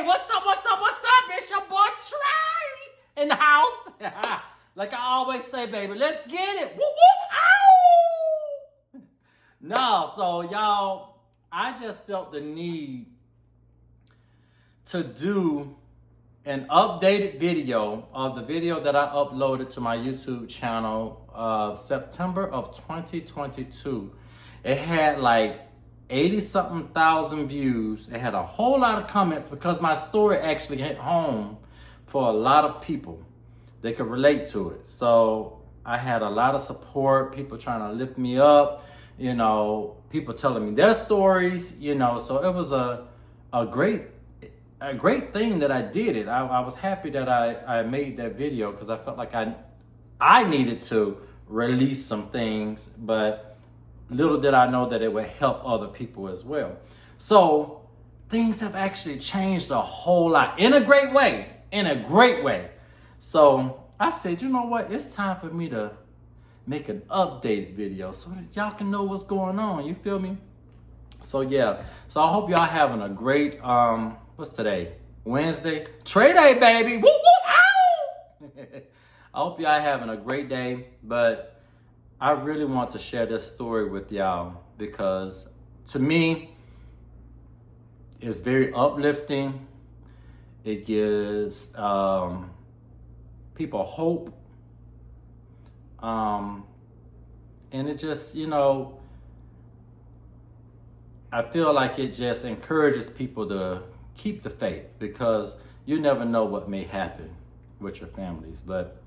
what's up, what's up, what's up? It's your boy Trey in the house. Like I always say, baby, let's get it. Whoop, whoop, ow! No, so y'all, I just felt the need to do an updated video of the video that I uploaded to my YouTube channel September of 2022. It had like 80-something thousand views. It had a whole lot of comments because my story actually hit home for a lot of people. They could relate to it. So I had a lot of support, people trying to lift me up, you know, people telling me their stories, you know, so it was a great thing that I did it. I was happy that I made that video because I felt like I needed to release some things, but little did I know that it would help other people as well. So things have actually changed a whole lot in a great way. So I said, you know what? It's time for me to make an updated video so that y'all can know what's going on. You feel me? So yeah. So I hope y'all having a great, what's today? Wednesday? Trey Day, baby. Woo, woo, ow! I hope y'all having a great day, but I really want to share this story with y'all because to me, it's very uplifting. It gives people hope. And it just, you know, I feel like it just encourages people to keep the faith because you never know what may happen with your families. But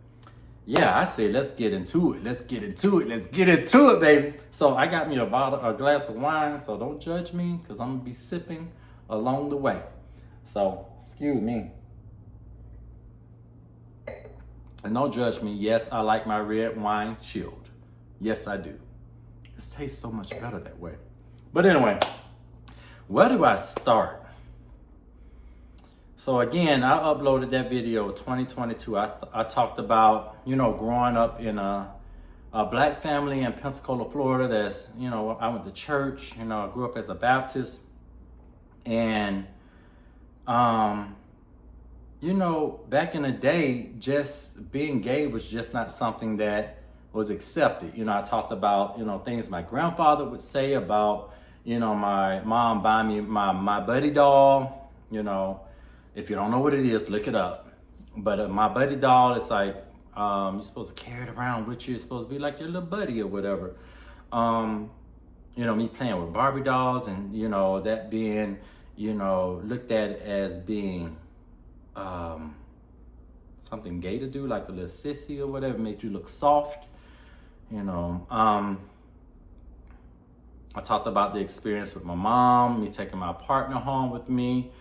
yeah, I say, let's get into it. Let's get into it, baby. So I got me a glass of wine, so don't judge me because I'm gonna be sipping along the way. So, excuse me. And don't judge me. Yes, I like my red wine chilled. Yes, I do. It tastes so much better that way. But anyway, where do I start? So again, I uploaded that video 2022. I talked about, you know, growing up in a black family in Pensacola, Florida. That's, you know, I went to church, you know, I grew up as a Baptist. And, you know, back in the day, just being gay was just not something that was accepted. You know, I talked about, you know, things my grandfather would say about, you know, my mom buying me my buddy doll. You know, if you don't know what it is, look it up. But my buddy doll, it's like, you're supposed to carry it around with you. It's supposed to be like your little buddy or whatever. You know, me playing with Barbie dolls and, you know, that being, you know, looked at as being something gay to do, like a little sissy or whatever, made you look soft, you know. I talked about the experience with my mom, me taking my partner home with me,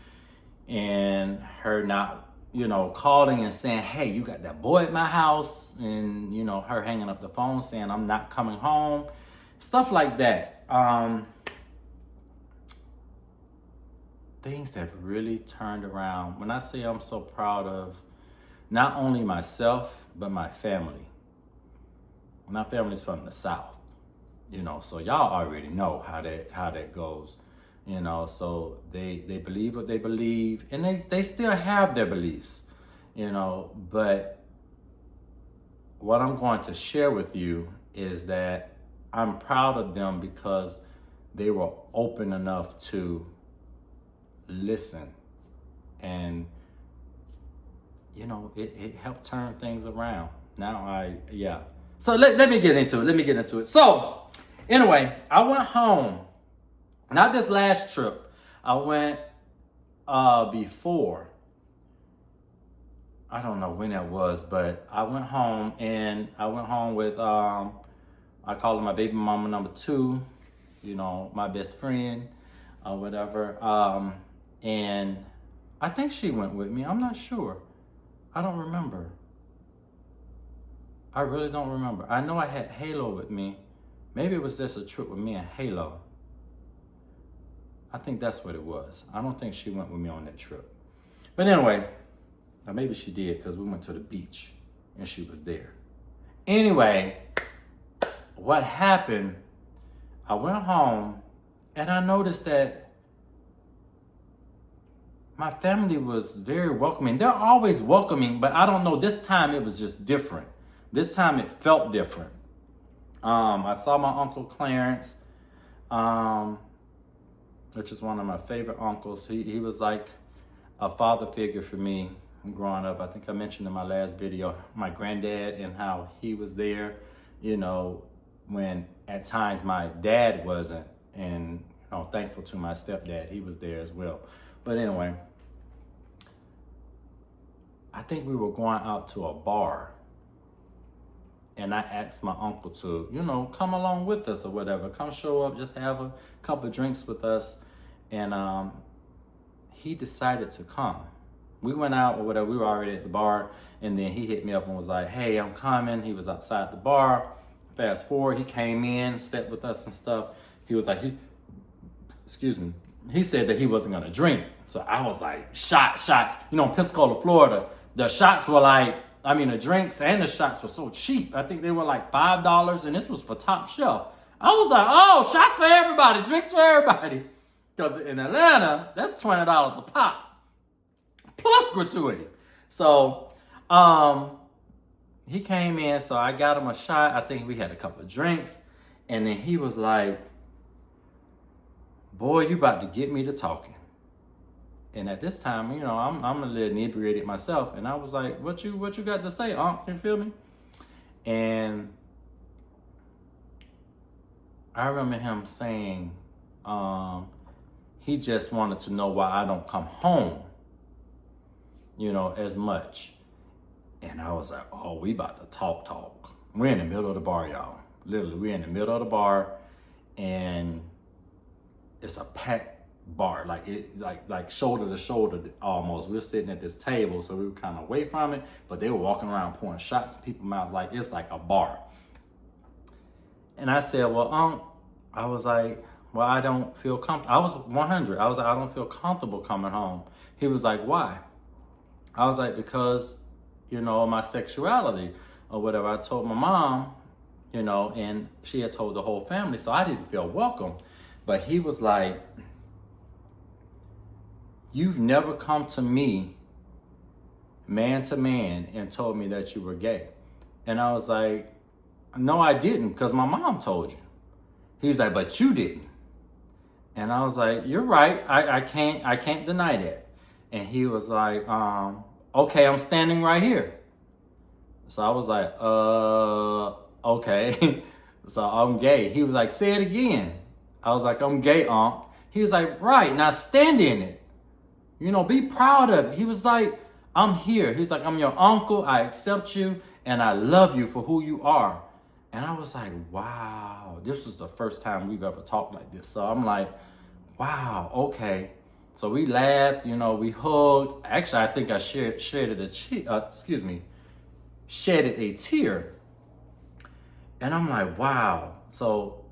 and her not, you know, calling and saying, hey, you got that boy at my house, and, you know, her hanging up the phone saying, I'm not coming home, stuff like that. Things have really turned around. When I say I'm so proud of not only myself, but my family. My family's from the South, you know, so y'all already know how that goes, you know, so they believe what they believe, and they still have their beliefs, you know, but what I'm going to share with you is that I'm proud of them because they were open enough to listen, and you know, it helped turn things around. Now so let me get into it. So anyway, I went home, not this last trip. I went before, I don't know when that was, but I went home, and I went home with I call her my baby mama number 2, you know, my best friend or whatever. And I think she went with me. I'm not sure. I don't remember. I really don't remember. I know I had Halo with me. Maybe it was just a trip with me and Halo. I think that's what it was. I don't think she went with me on that trip. But anyway, or maybe she did because we went to the beach and she was there. Anyway, what happened, I went home and I noticed that my family was very welcoming. They're always welcoming, but I don't know, this time it was just different. This time it felt different. I saw my Uncle Clarence, which is one of my favorite uncles. He was like a father figure for me growing up. I think I mentioned in my last video, my granddad and how he was there, you know, when at times my dad wasn't. And, you know, thankful to my stepdad, he was there as well. But anyway, I think we were going out to a bar. And I asked my uncle to, you know, come along with us or whatever. Come show up, just have a couple of drinks with us. And he decided to come. We went out or whatever. We were already at the bar. And then he hit me up and was like, hey, I'm coming. He was outside the bar. Fast forward, he came in, slept with us and stuff. He was like, he said that he wasn't going to drink. So I was like, shots. You know, in Pensacola, Florida, the shots were like, the drinks and the shots were so cheap. I think they were like $5, and this was for Top Shelf. I was like, oh, shots for everybody, drinks for everybody. Because in Atlanta, that's $20 a pop, plus gratuity. So he came in, so I got him a shot. I think we had a couple of drinks. And then he was like, boy, you about to get me to talking. And at this time, you know, I'm a little inebriated myself. And I was like, what you got to say, Unc? You feel me? And I remember him saying, he just wanted to know why I don't come home, you know, as much. And I was like, oh, we about to talk. We're in the middle of the bar, y'all. Literally, we're in the middle of the bar. And it's a packed bar, like shoulder to shoulder almost. We were sitting at this table, so we were kind of away from it, but they were walking around pouring shots in people's mouths like it's like a bar. And I said, well, I was like, well, I don't feel comfortable. I was 100. I was like, I don't feel comfortable coming home. He was like, why? I was like, because, you know, my sexuality or whatever. I told my mom, you know, and she had told the whole family, so I didn't feel welcome. But he was like, you've never come to me, man to man, and told me that you were gay. And I was like, no, I didn't, because my mom told you. He's like, but you didn't. And I was like, you're right. I can't deny that. And he was like, okay, I'm standing right here. So I was like, okay. So I'm gay. He was like, say it again. I was like, I'm gay, Unc. He was like, right, now stand in it. You know, be proud of it. He was like, I'm here. He's like, I'm your uncle. I accept you and I love you for who you are. And I was like, wow, this was the first time we've ever talked like this. So I'm like, wow, okay. So we laughed, you know, we hugged. Actually, I think I shedded a tear. And I'm like, wow. So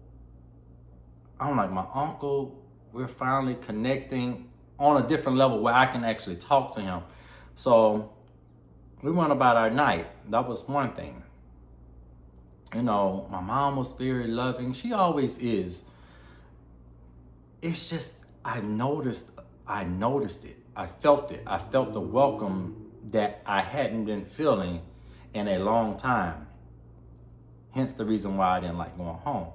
I'm like, my uncle, we're finally connecting on a different level where I can actually talk to him. So we went about our night. That was one thing. You know, my mom was very loving. She always is. It's just, I noticed it. I felt it. I felt the welcome that I hadn't been feeling in a long time. Hence the reason why I didn't like going home.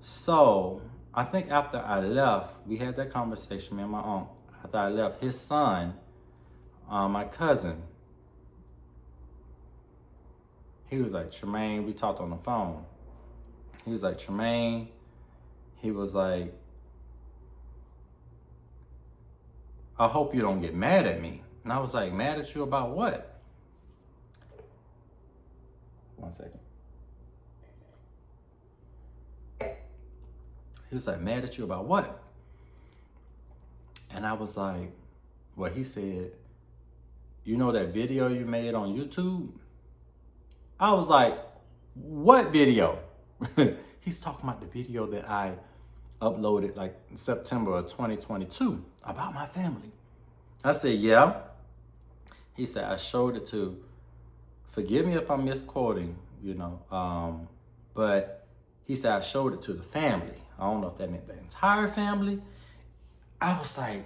So I think after I left, we had that conversation, me and my aunt. After I left, his son, my cousin, he was like, Tremaine, we talked on the phone. He was like, Tremaine, he was like, I hope you don't get mad at me. And I was like, mad at you about what? 1 second. He was like, mad at you about what? And I was like, well, he said, you know that video you made on YouTube? I was like, what video? He's talking about the video that I uploaded like in September of 2022 about my family. I said, yeah. He said, I showed it to, forgive me if I'm misquoting, you know, but he said, I showed it to the family. I don't know if that meant the entire family. I was like,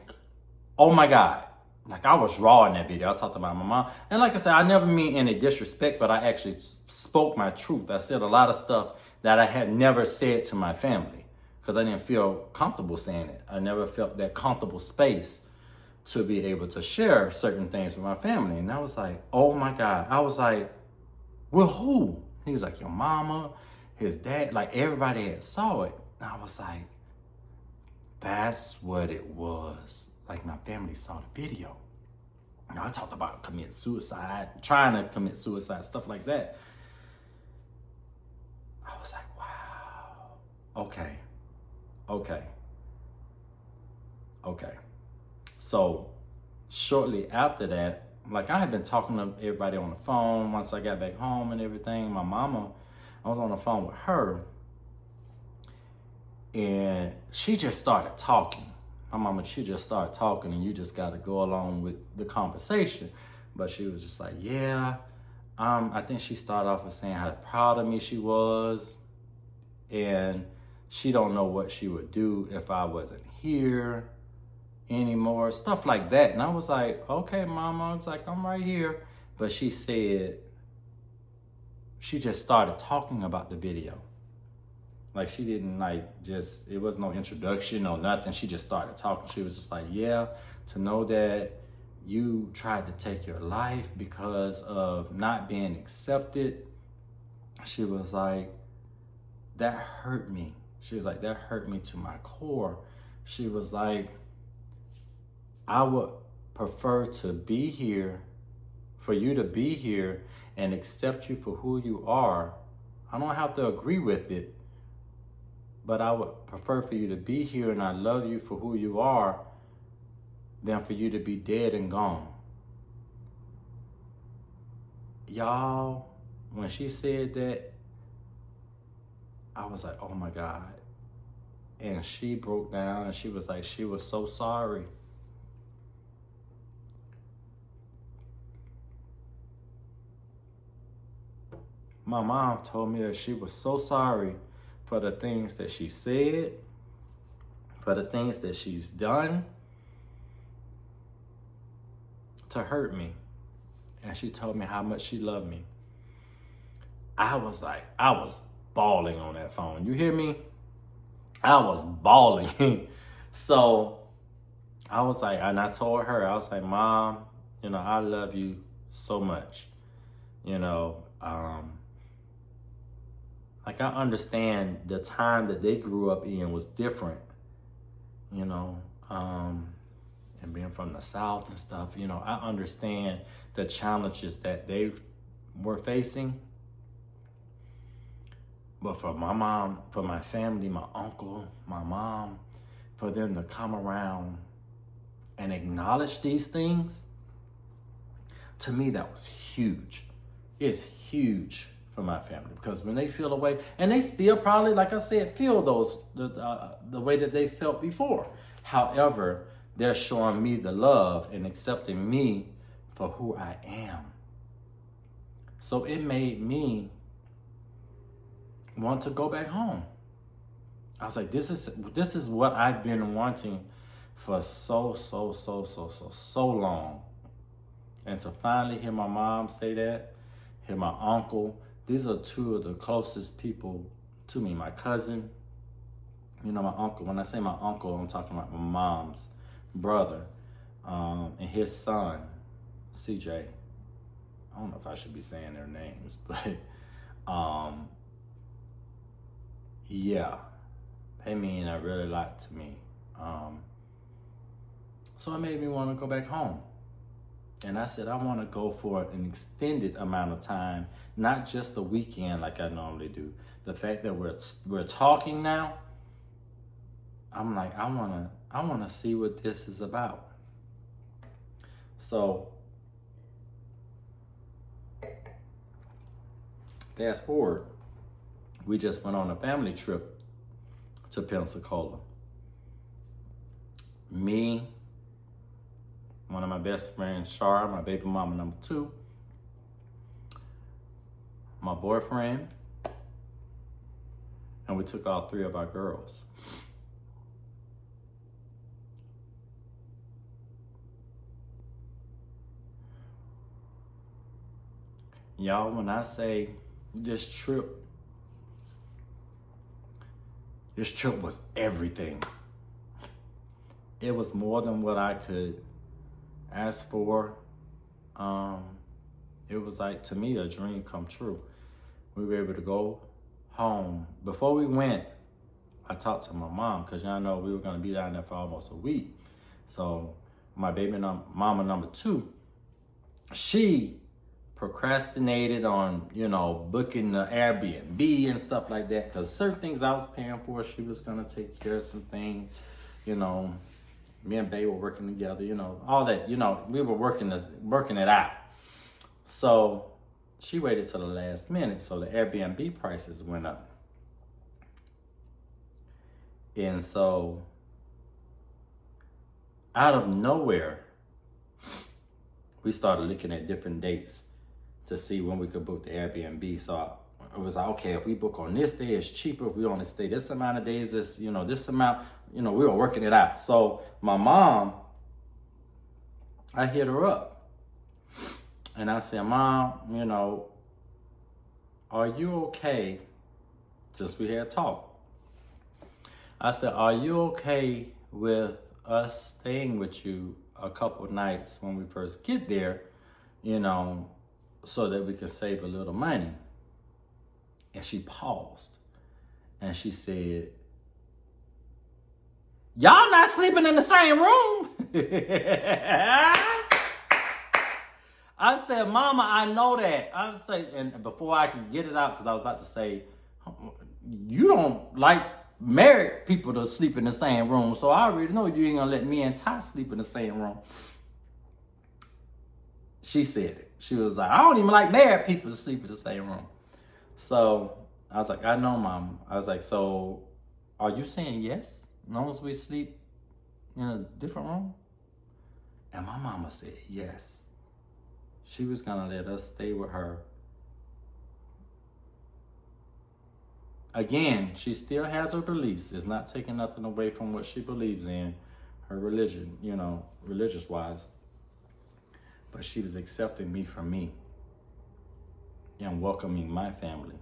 oh my God. Like, I was raw in that video. I talked about my mom. And like I said, I never mean any disrespect, but I actually spoke my truth. I said a lot of stuff that I had never said to my family because I didn't feel comfortable saying it. I never felt that comfortable space to be able to share certain things with my family. And I was like, oh my God. I was like, well, who? He was like, your mama, his dad, like everybody had saw it. And I was like, that's what it was. Like, my family saw the video. You know, I talked about committing suicide, trying to commit suicide, stuff like that. I was like, wow, okay. So shortly after that, like, I had been talking to everybody on the phone once I got back home and everything. My mama, I was on the phone with her and she just started talking. My mama, she just started talking and you just got to go along with the conversation. But she was just like, yeah, I think she started off with saying how proud of me she was. And she don't know what she would do if I wasn't here anymore, stuff like that. And I was like, okay, mama. I was like, I'm right here. But she said, she just started talking about the video. Like, she didn't it was no introduction or nothing. She just started talking. She was just like, yeah, to know that you tried to take your life because of not being accepted. She was like, that hurt me. She was like, that hurt me to my core. She was like, I would prefer to be here, for you to be here and accept you for who you are. I don't have to agree with it, but I would prefer for you to be here and I love you for who you are than for you to be dead and gone. Y'all, when she said that, I was like, oh my God. And she broke down and she was like, she was so sorry. My mom told me that she was so sorry for the things that she said, for the things that she's done to hurt me. And she told me how much she loved me. I was bawling on that phone. You hear me? I was bawling. So I was like, and I told her, I was like, Mom, you know, I love you so much. You know, like, I understand the time that they grew up in was different, you know, and being from the South and stuff, you know, I understand the challenges that they were facing. But for my mom, for my family, my uncle, my mom, for them to come around and acknowledge these things, to me, that was huge. It's huge for my family, because when they feel away, and they still probably, like I said, feel the way that they felt before. However, they're showing me the love and accepting me for who I am. So it made me want to go back home. I was like, this is what I've been wanting for so long. And to finally hear my mom say that, hear my uncle, these are two of the closest people to me. My cousin, you know, my uncle. When I say my uncle, I'm talking about my mom's brother, and his son, CJ. I don't know if I should be saying their names, but yeah, they mean a really lot to me. So it made me want to go back home. And I said, I want to go for an extended amount of time, not just a weekend like I normally do. The fact that we're talking now, I'm like, I want to see what this is about. So fast forward, we just went on a family trip to Pensacola. Me, one of my best friends, Shar, my baby mama number 2, my boyfriend, and we took all 3 of our girls. Y'all, when I say this trip was everything. It was more than what I could ask for. It was like, to me, a dream come true. We were able to go home. Before we went, I talked to my mom, because y'all know we were going to be down there for almost a week. So my mama number 2, she procrastinated on, booking the Airbnb and stuff like that, because certain things I was paying for, she was going to take care of some things. Me and Bae were working together, all that, we were working it out. So she waited till the last minute, so the Airbnb prices went up. And so out of nowhere, we started looking at different dates to see when we could book the Airbnb. So it was like, okay, if we book on this day, it's cheaper. If we only stay this amount of days, this amount, we were working it out. So my mom, I hit her up and I said, Mom, are you okay? Since we had talked, I said, are you okay with us staying with you a couple nights when we first get there, so that we can save a little money? And she paused and she said, y'all not sleeping in the same room? I said, Mama, I know that. I'm saying, and before I could get it out, because I was about to say, you don't like married people to sleep in the same room, so I already know you ain't gonna let me and Ty sleep in the same room. She said it. She was like, I don't even like married people to sleep in the same room. So I was like, I know, Mom. I was like, so are you saying yes, as long as we sleep in a different room? And my mama said yes. She was gonna let us stay with her. Again, she still has her beliefs. It's not taking nothing away from what she believes in, her religion, religious-wise. But she was accepting me for me and welcoming my family.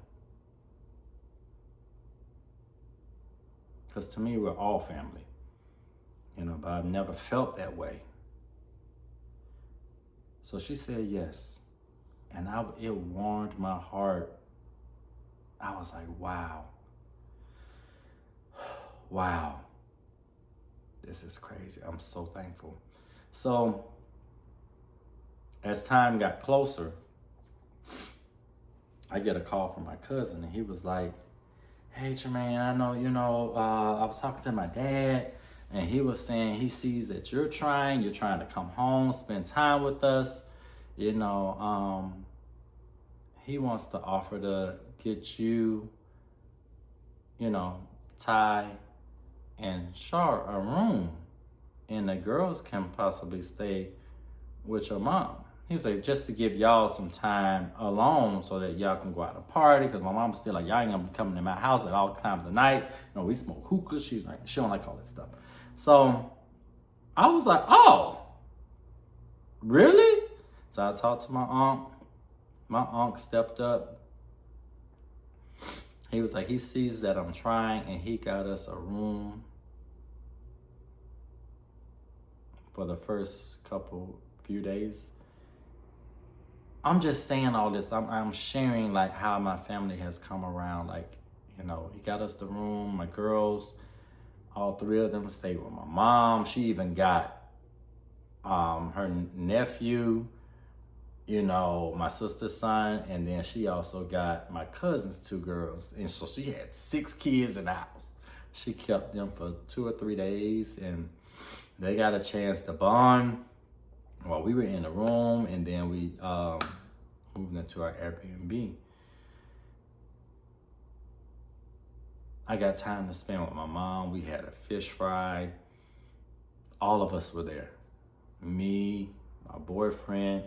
Because to me, we're all family, but I've never felt that way. So she said yes. And it warmed my heart. I was like, wow. Wow. This is crazy. I'm so thankful. So as time got closer, I get a call from my cousin, and he was like, hey, Jermaine, I know, I was talking to my dad, and he was saying he sees that you're trying to come home, spend time with us. He wants to offer to get you, Ty and Shar a room, and the girls can possibly stay with your mom. He's like, just to give y'all some time alone so that y'all can go out and party, because my mom's still like, y'all ain't gonna be coming to my house at all times of night. We smoke hookah. She's like, she don't like all that stuff. So I was like, oh, really? So I talked to my aunt. My uncle stepped up. He was like, he sees that I'm trying, and he got us a room for the first few days. I'm just saying all this. I'm sharing like how my family has come around. Like, he got us the room. My girls, all 3 of them stayed with my mom. She even got her nephew, my sister's son, and then she also got my cousin's 2 girls. And so she had 6 kids in the house. She kept them for 2 or 3 days, and they got a chance to bond while we were in the room, and then we moved into our Airbnb. I got time to spend with my mom. We had a fish fry. All of us were there. Me, my boyfriend,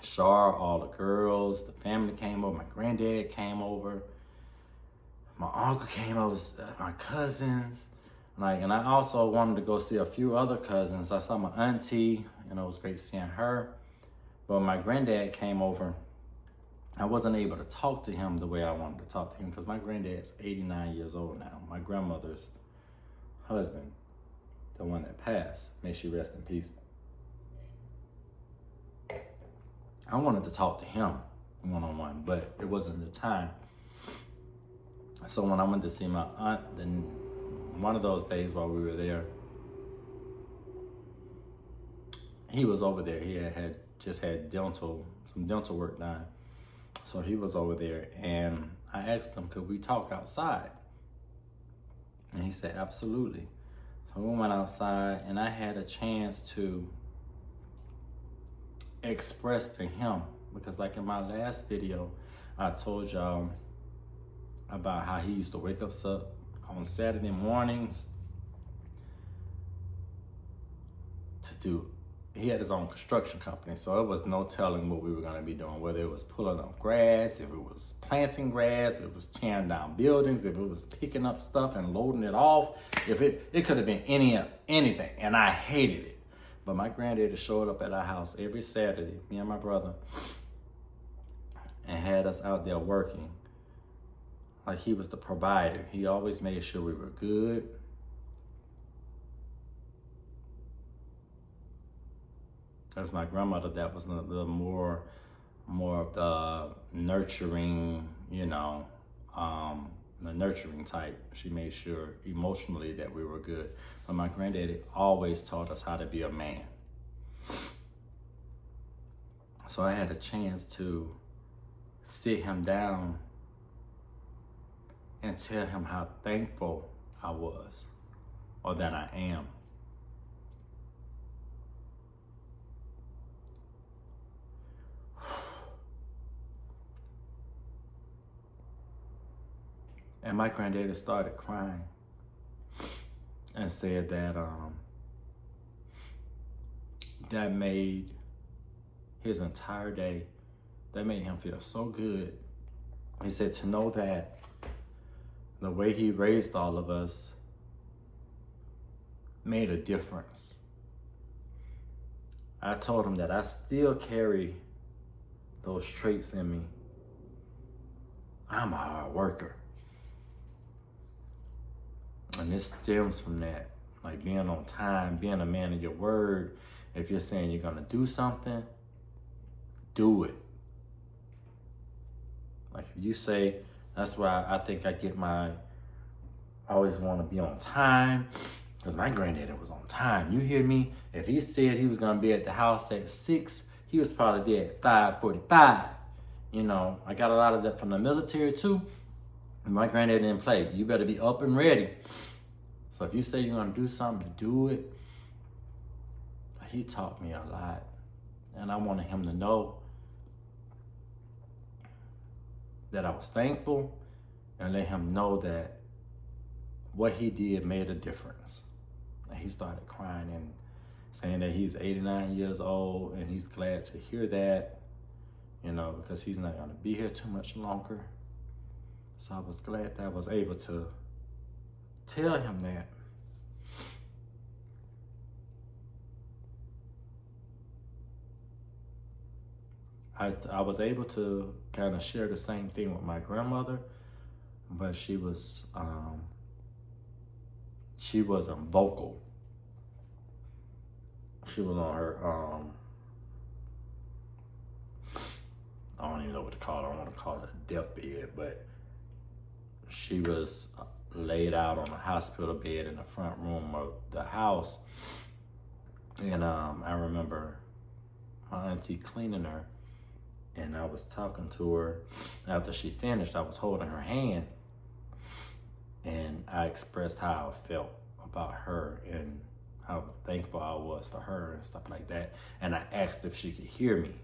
Shar, all the girls, the family came over, my granddad came over, my uncle came over, my cousins. And I also wanted to go see a few other cousins. I saw my auntie, it was great seeing her. But my granddad came over, I wasn't able to talk to him the way I wanted to talk to him because my granddad's 89 years old now. My grandmother's husband, the one that passed, may she rest in peace. I wanted to talk to him one-on-one, but it wasn't the time. So when I went to see my aunt, then one of those days while we were there, he was over there. He had just had some dental work done. So he was over there, and I asked him, could we talk outside? And he said, absolutely. So we went outside, and I had a chance to express to him, because like in my last video, I told y'all about how he used to wake up on Saturday mornings he had his own construction company, so it was no telling what we were gonna be doing, whether it was pulling up grass, if it was planting grass, if it was tearing down buildings, if it was picking up stuff and loading it off, if it could have been anything, and I hated it. But my granddaddy showed up at our house every Saturday, me and my brother, and had us out there working like he was the provider. He always made sure we were good. As my grandmother, that was the more of the nurturing, the nurturing type. She made sure emotionally that we were good. But my granddaddy always taught us how to be a man. So I had a chance to sit him down and tell him how thankful I was, or that I am. And my granddaddy started crying and said that that made his entire day, that made him feel so good. He said to know that the way he raised all of us made a difference. I told him that I still carry those traits in me. I'm a hard worker. And this stems from that, like being on time, being a man of your word. If you're saying you're gonna do something, do it. Like if you say, that's why I think I always wanna be on time, because my granddaddy was on time. You hear me? If he said he was gonna be at the house at 6, he was probably there at 5:45. I got a lot of that from the military too. And my granddad didn't play. You better be up and ready. So if you say you're gonna do something, do it. He taught me a lot. And I wanted him to know that I was thankful, and let him know that what he did made a difference. And he started crying and saying that he's 89 years old and he's glad to hear that, because he's not gonna be here too much longer. So I was glad that I was able to tell him that. I was able to kind of share the same thing with my grandmother, but she wasn't vocal. She was on her, I don't even know what to call it. I don't want to call it a deathbed, but she was laid out on a hospital bed in the front room of the house. And I remember my auntie cleaning her, and I was talking to her. After she finished, I was holding her hand, and I expressed how I felt about her and how thankful I was for her and stuff like that. And I asked if she could hear me.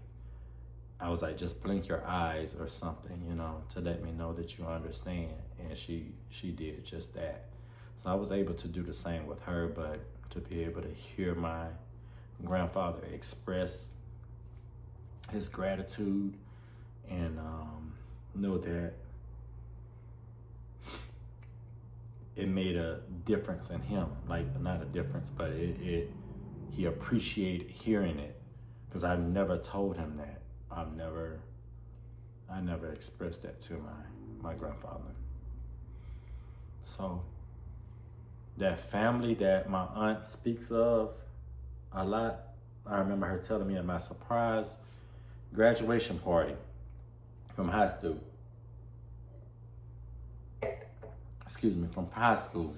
I was like, just blink your eyes or something, to let me know that you understand. And she did just that. So I was able to do the same with her, but to be able to hear my grandfather express his gratitude and know that it made a difference in him. Like, not a difference, but he appreciated hearing it, because I've never told him that. I've never I never expressed that to my grandfather. So that family that my aunt speaks of a lot, I remember her telling me at my surprise graduation party from high school. From high school.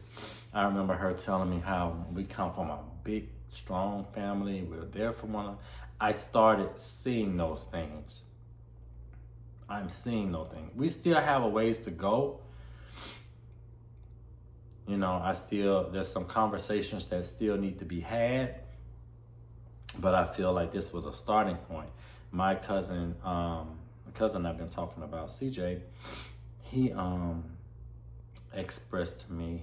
I remember her telling me how we come from a big, strong family. We're there for one another. I started seeing those things. I'm seeing those things. We still have a ways to go. You know, there's some conversations that still need to be had, but I feel like this was a starting point. My cousin, the cousin I've been talking about, CJ, he expressed to me,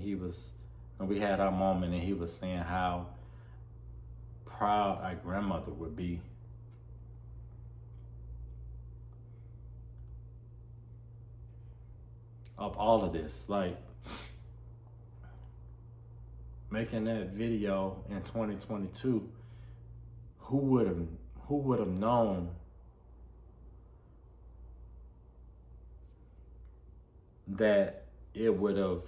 we had our moment, and he was saying how proud our grandmother would be of all of this. Like, making that video in 2022, who would have known that it would have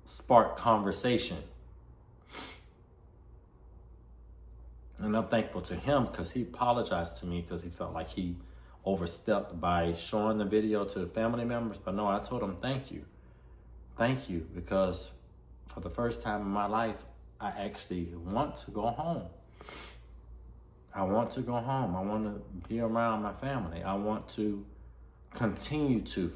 sparked conversation? And I'm thankful to him because he apologized to me because he felt like he overstepped by showing the video to family members. But no, I told him, thank you, because for the first time in my life, I actually want to go home. I want to go home. I want to be around my family. I want to continue to,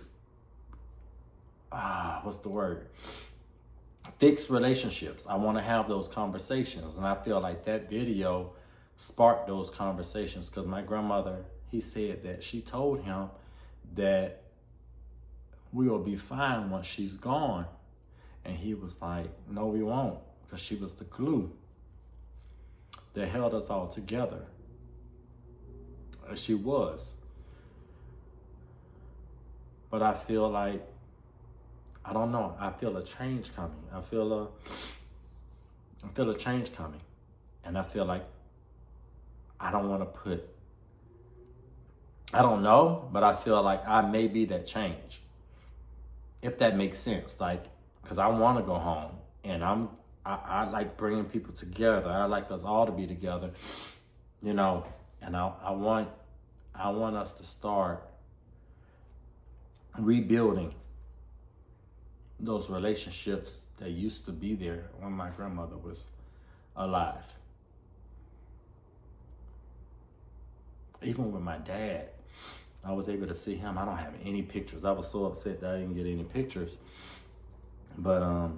fix relationships. I want to have those conversations. And I feel like that video sparked those conversations because my grandmother, he said that she told him that we will be fine once she's gone. And he was like, no, we won't, because she was the glue that held us all together. She was. But I feel like, I don't know, I feel a change coming. I feel a change coming. And I feel like I don't know, but I feel like I may be that change. If that makes sense. Like, because I want to go home, and I like bringing people together. I like us all to be together, you know, and I want us to start rebuilding those relationships that used to be there when my grandmother was alive. Even with my dad, I was able to see him. I don't have any pictures. I was so upset that I didn't get any pictures. But I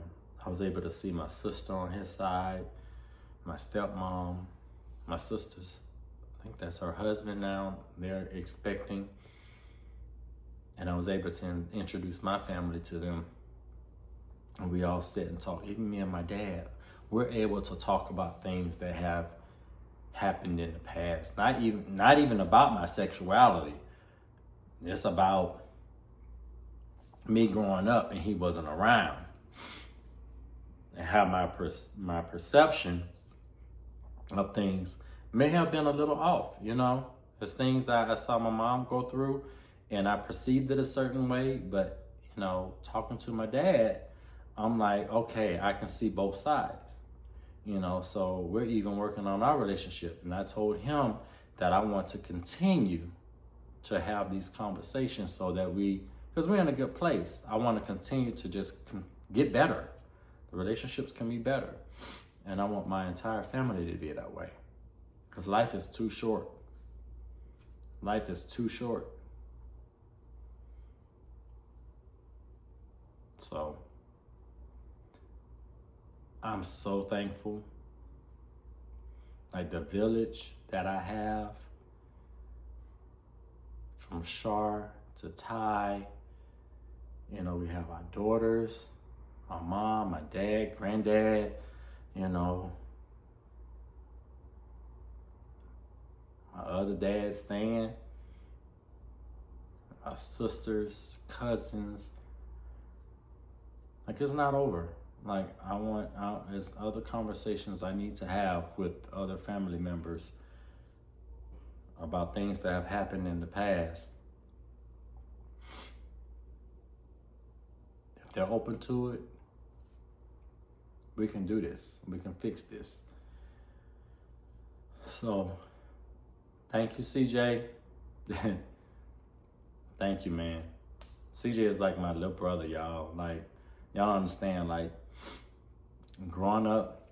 was able to see my sister on his side, my stepmom, my sisters. I think that's her husband now. They're expecting. And I was able to introduce my family to them. And we all sit and talk. Even me and my dad, we're able to talk about things that have happened in the past. Not even about my sexuality. It's about me growing up and he wasn't around. And how my perception of things may have been a little off, you know? There's things that I saw my mom go through and I perceived it a certain way, but, you know, talking to my dad, I'm like, okay, I can see both sides, you know? So we're even working on our relationship. And I told him that I want to continue to have these conversations so that because we're in a good place. I want to continue to just get better. The relationships can be better. And I want my entire family to be that way. Because life is too short. Life is too short. So, I'm so thankful. Like the village that I have, from Shar to Ty, you know, we have our daughters, my mom, my dad, granddad, you know, my other dad, Stan, my sisters, cousins. Like, it's not over. Like, there's other conversations I need to have with other family members about things that have happened in the past. If they're open to it, we can do this. We can fix this. So, thank you, CJ. Thank you, man. CJ is like my little brother, y'all. Like, y'all don't understand, like, growing up,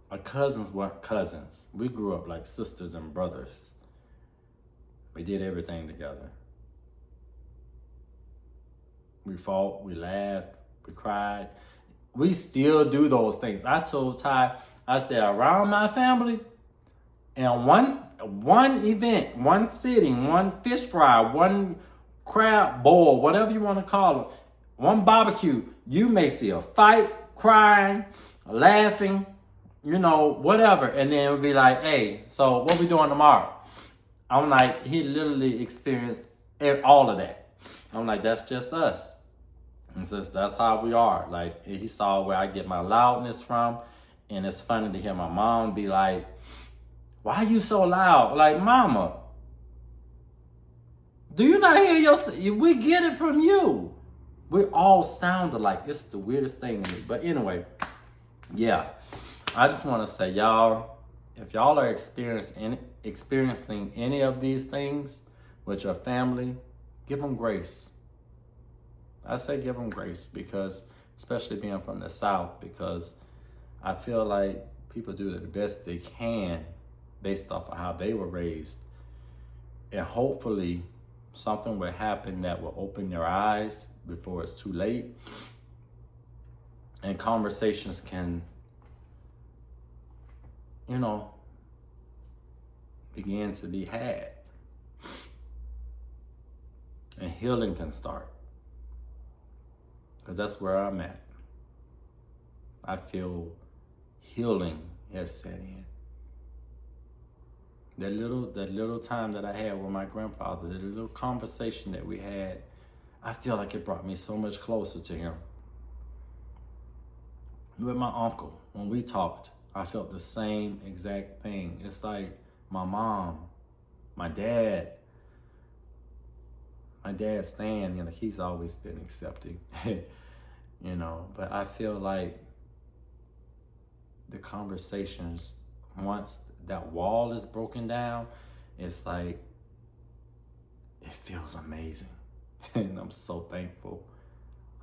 our cousins weren't cousins. We grew up like sisters and brothers. We did everything together. We fought, we laughed, we cried. We still do those things. I told Ty, I said, around my family, and one event, one sitting, one fish fry, one crab boil, whatever you want to call it, one barbecue, you may see a fight, crying, laughing, you know, whatever. And then it would be like, hey, so what we doing tomorrow? I'm like, he literally experienced all of that. I'm like, that's just us. And says that's how we are. Like, he saw where I get my loudness from. And it's funny to hear my mom be like, why are you so loud? Like, mama, do you not hear yourself? We get it from you. We all sound alike. It's the weirdest thing to me. But anyway, yeah. I just want to say, y'all, if y'all are experiencing any of these things with your family, give them grace. I say give them grace because, especially being from the South, because I feel like people do the best they can based off of how they were raised. And hopefully something will happen that will open their eyes before it's too late. And conversations can, you know, begin to be had. And healing can start. Because that's where I'm at. I feel healing has set in. That little time that I had with my grandfather, that little conversation that we had, I feel like it brought me so much closer to him. With my uncle, when we talked, I felt the same exact thing. It's like my mom, my dad Stan, you know, he's always been accepting, you know, but I feel like the conversations, once that wall is broken down, it's like, it feels amazing. And I'm so thankful.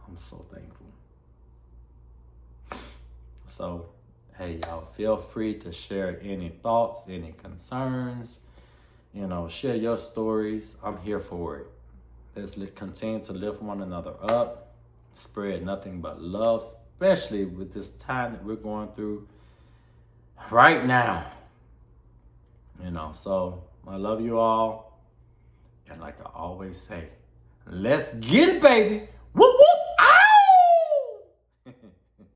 I'm so thankful. So, hey, y'all, feel free to share any thoughts, any concerns, you know, share your stories. I'm here for it. Let's continue to lift one another up, spread nothing but love, especially with this time that we're going through right now. You know, so I love you all. And like I always say, let's get it, baby.